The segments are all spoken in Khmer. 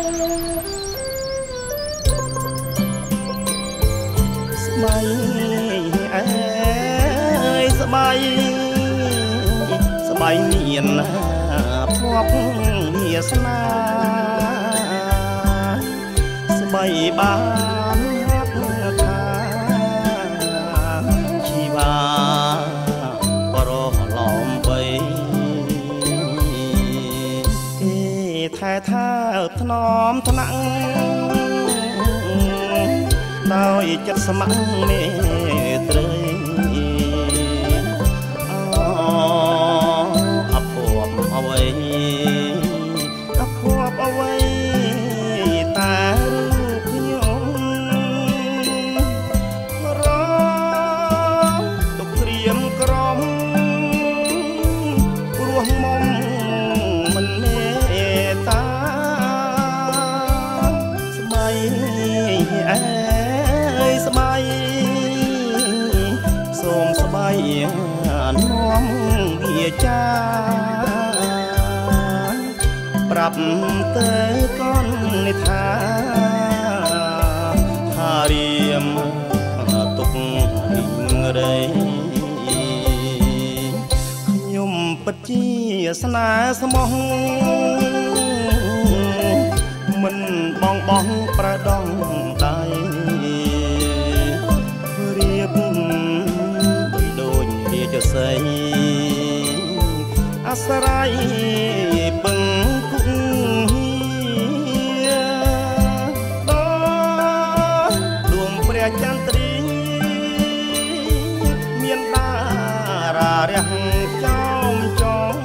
ស្បៃអើយស្បៃស្បៃមានភ័ព្វវាសនាស្បៃបានហាត់ថាជីវាបរោះឡំបីគេថែថាថ្នមថ្នាក់ដោយចិត្តស្ម័គ្រមេត្រីអភ័ព្វអ្វីតែខ្ញុំរងទុកត្រៀមក្រំព្រោះមុំមិនមេតាស្បៃអើយស្បៃសូមស្បៃនាំវាចាប្រាប់ទៅកូននេះថារៀមទុករៃខ្ញុំពិតជាស្នេហ៍ស្មោះមិនបងបងប្រដងដៃរៀបបីដូចរាជសីអាស្រ័យពឹងគុំដួងព្រះចន្ទ្រីមានតារារះចោមចង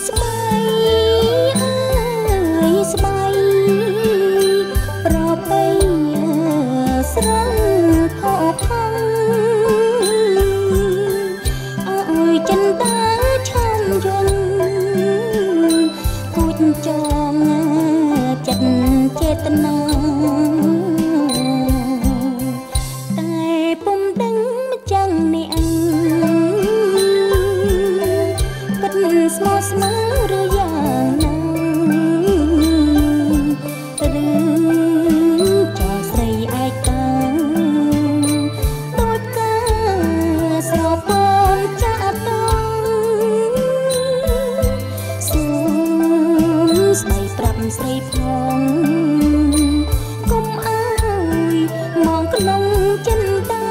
ស្បៃអើយស្បៃប្របីស្រស់ផោផង់អើយចិនតាឆោមយងគូចចងចិត្តចេតនាតែពុំដឹងម្ចាំងនេះពិតស្មោះស្ម័គ្រឬយ៉ាងណាឬចោលស្រីឯកាដូចកាស្រពនចាក់តងសូមស្ដីប្រាប់ស្រីផងកុំអើយមកក្នុងចិនតា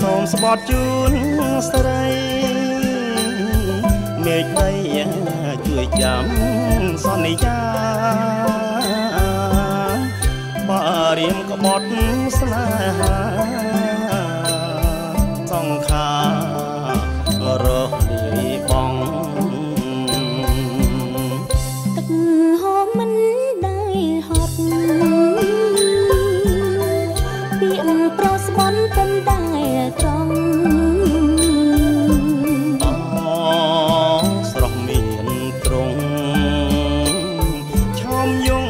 សូមស្បត់ជូនស្រីមេឃដីជួយចាំសន្យាបើរៀមក្បត់ស្នេហាសង្ខាររលាយបងទឹកហូរមិនដែលហត់ពាក្យប្រស្បន់ពុំដែលត្រង់ស្រស់មានត្រង់ឆោមយង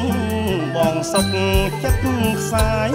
បងសុកចិត្តខ្សាយ